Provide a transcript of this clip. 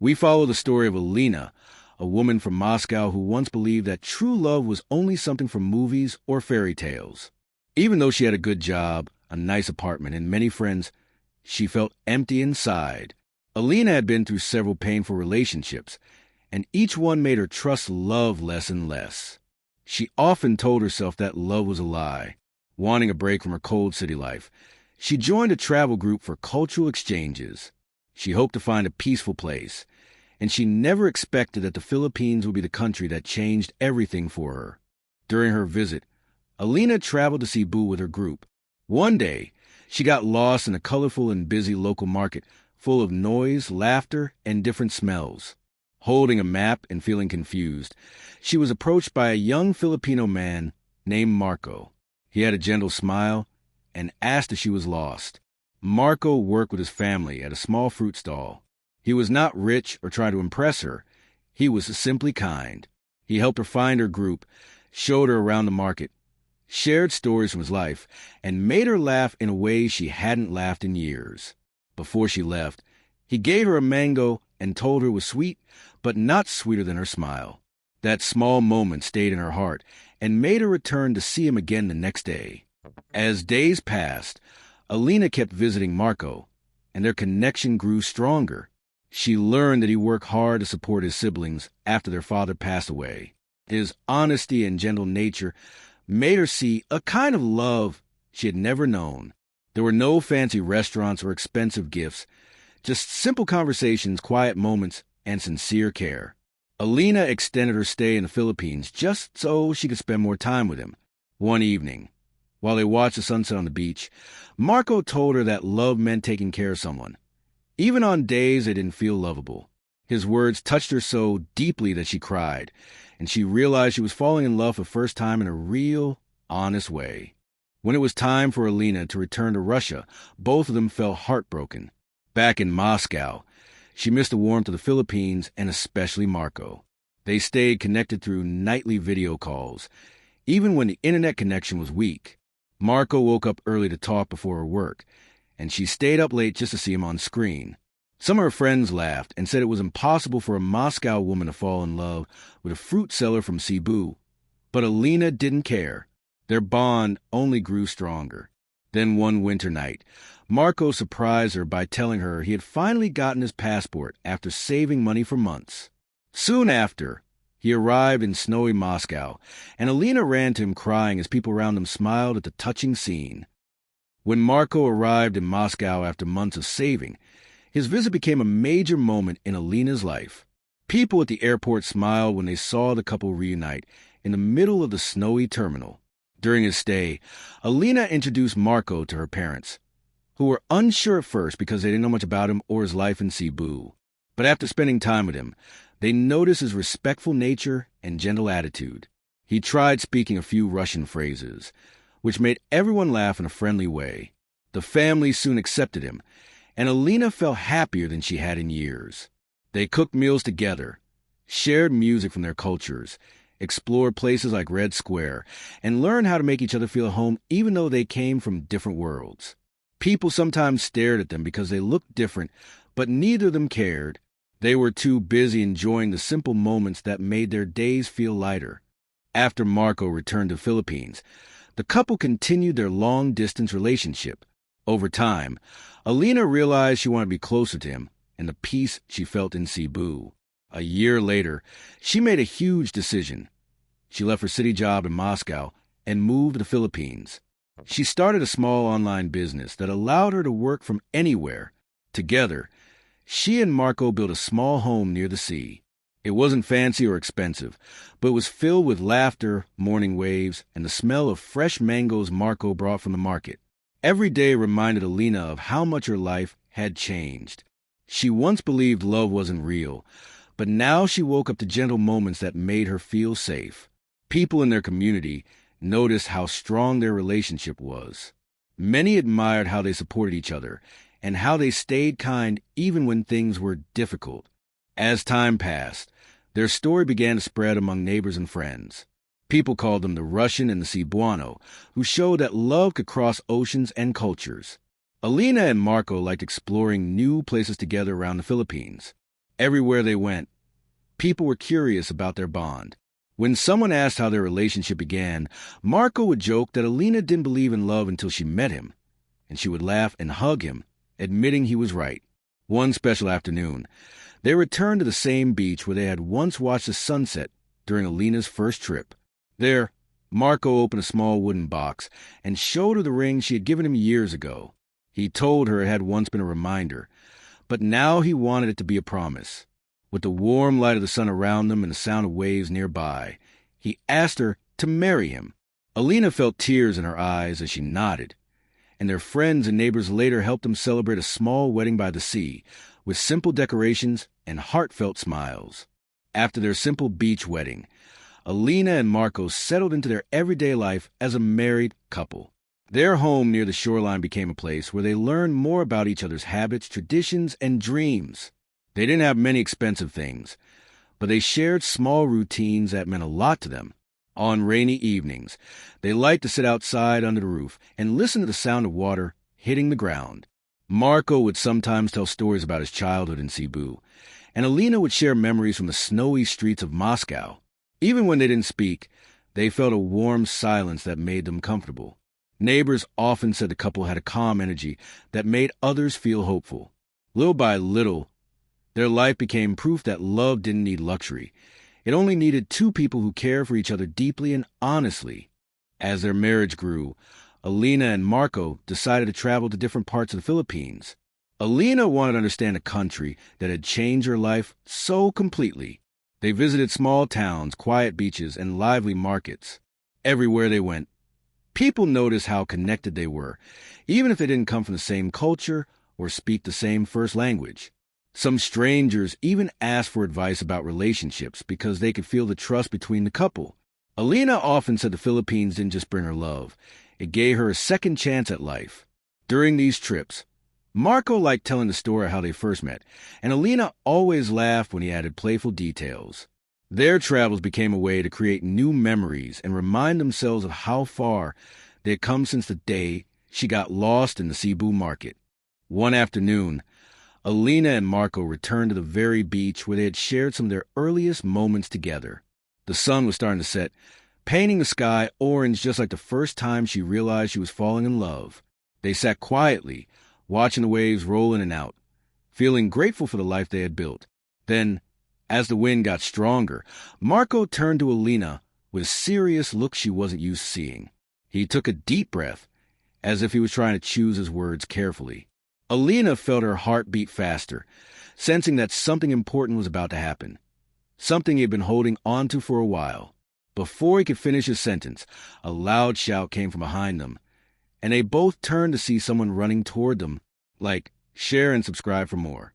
We follow the story of Alina, a woman from Moscow who once believed that true love was only something from movies or fairy tales. Even though she had a good job, a nice apartment, and many friends, she felt empty inside. Alina had been through several painful relationships, and each one made her trust love less and less. She often told herself that love was a lie. Wanting a break from her cold city life, she joined a travel group for cultural exchanges. She hoped to find a peaceful place, and she never expected that the Philippines would be the country that changed everything for her. During her visit, Alina traveled to Cebu with her group. One day, she got lost in a colorful and busy local market full of noise, laughter, and different smells. Holding a map and feeling confused, she was approached by a young Filipino man named Marco. He had a gentle smile and asked if she was lost. Marco worked with his family at a small fruit stall. He was not rich or trying to impress her. He was simply kind. He helped her find her group, showed her around the market, shared stories from his life, and made her laugh in a way she hadn't laughed in years. Before she left, he gave her a mango and told her it was sweet, but not sweeter than her smile. That small moment stayed in her heart and made her return to see him again the next day. As days passed, Alina kept visiting Marco, and their connection grew stronger. She learned that he worked hard to support his siblings after their father passed away. His honesty and gentle nature made her see a kind of love she had never known. There were no fancy restaurants or expensive gifts, just simple conversations, quiet moments, and sincere care. Alina extended her stay in the Philippines just so she could spend more time with him. One evening, while they watched the sunset on the beach, Marco told her that love meant taking care of someone, even on days they didn't feel lovable. His words touched her so deeply that she cried, and she realized she was falling in love for the first time in a real, honest way. When it was time for Alina to return to Russia, both of them felt heartbroken. Back in Moscow, she missed the warmth of the Philippines and especially Marco. They stayed connected through nightly video calls, even when the internet connection was weak. Marco woke up early to talk before her work, and she stayed up late just to see him on screen. Some of her friends laughed and said it was impossible for a Moscow woman to fall in love with a fruit seller from Cebu. But Alina didn't care. Their bond only grew stronger. Then one winter night, Marco surprised her by telling her he had finally gotten his passport after saving money for months. Soon after, he arrived in snowy Moscow, and Alina ran to him crying as people around him smiled at the touching scene. When Marco arrived in Moscow after months of saving, his visit became a major moment in Alina's life. People at the airport smiled when they saw the couple reunite in the middle of the snowy terminal. During his stay, Alina introduced Marco to her parents, who were unsure at first because they didn't know much about him or his life in Cebu. But after spending time with him, they noticed his respectful nature and gentle attitude. He tried speaking a few Russian phrases, which made everyone laugh in a friendly way. The family soon accepted him, and Alina felt happier than she had in years. They cooked meals together, shared music from their cultures, explored places like Red Square, and learned how to make each other feel at home even though they came from different worlds. People sometimes stared at them because they looked different, but neither of them cared. They were too busy enjoying the simple moments that made their days feel lighter. After Marco returned to the Philippines, the couple continued their long-distance relationship. Over time, Alina realized she wanted to be closer to him and the peace she felt in Cebu. A year later, she made a huge decision. She left her city job in Moscow and moved to the Philippines. She started a small online business that allowed her to work from anywhere. Together, she and Marco built a small home near the sea. It wasn't fancy or expensive, but it was filled with laughter, morning waves, and the smell of fresh mangoes Marco brought from the market. Every day reminded Alina of how much her life had changed. She once believed love wasn't real, but now she woke up to gentle moments that made her feel safe. People in their community noticed how strong their relationship was. Many admired how they supported each other and how they stayed kind even when things were difficult. As time passed, their story began to spread among neighbors and friends. People called them the Russian and the Cebuano, who showed that love could cross oceans and cultures. Alina and Marco liked exploring new places together around the Philippines. Everywhere they went, people were curious about their bond. When someone asked how their relationship began, Marco would joke that Alina didn't believe in love until she met him, and she would laugh and hug him, admitting he was right. One special afternoon, they returned to the same beach where they had once watched the sunset during Alina's first trip. There, Marco opened a small wooden box and showed her the ring she had given him years ago. He told her it had once been a reminder, but now he wanted it to be a promise. With the warm light of the sun around them and the sound of waves nearby, he asked her to marry him. Alina felt tears in her eyes as she nodded, and their friends and neighbors later helped them celebrate a small wedding by the sea with simple decorations and heartfelt smiles. After their simple beach wedding, Alina and Marco settled into their everyday life as a married couple. Their home near the shoreline became a place where they learned more about each other's habits, traditions, and dreams. They didn't have many expensive things, but they shared small routines that meant a lot to them. On rainy evenings, they liked to sit outside under the roof and listen to the sound of water hitting the ground. Marco would sometimes tell stories about his childhood in Cebu, and Alina would share memories from the snowy streets of Moscow. Even when they didn't speak, they felt a warm silence that made them comfortable. Neighbors often said the couple had a calm energy that made others feel hopeful. Little by little, their life became proof that love didn't need luxury. It only needed two people who cared for each other deeply and honestly. As their marriage grew, Alina and Marco decided to travel to different parts of the Philippines. Alina wanted to understand a country that had changed her life so completely. They visited small towns, quiet beaches, and lively markets. Everywhere they went, people noticed how connected they were, even if they didn't come from the same culture or speak the same first language. Some strangers even asked for advice about relationships because they could feel the trust between the couple. Alina often said the Philippines didn't just bring her love, it gave her a second chance at life. During these trips, Marco liked telling the story of how they first met, and Alina always laughed when he added playful details. Their travels became a way to create new memories and remind themselves of how far they had come since the day she got lost in the Cebu market. One afternoon, Alina and Marco returned to the very beach where they had shared some of their earliest moments together. The sun was starting to set, painting the sky orange just like the first time she realized she was falling in love. They sat quietly, watching the waves roll in and out, feeling grateful for the life they had built. Then, as the wind got stronger, Marco turned to Alina with a serious look she wasn't used to seeing. He took a deep breath, as if he was trying to choose his words carefully. Alina felt her heart beat faster, sensing that something important was about to happen, something he had been holding on to for a while. Before he could finish his sentence, a loud shout came from behind them, and they both turned to see someone running toward them, like, "Share and subscribe for more."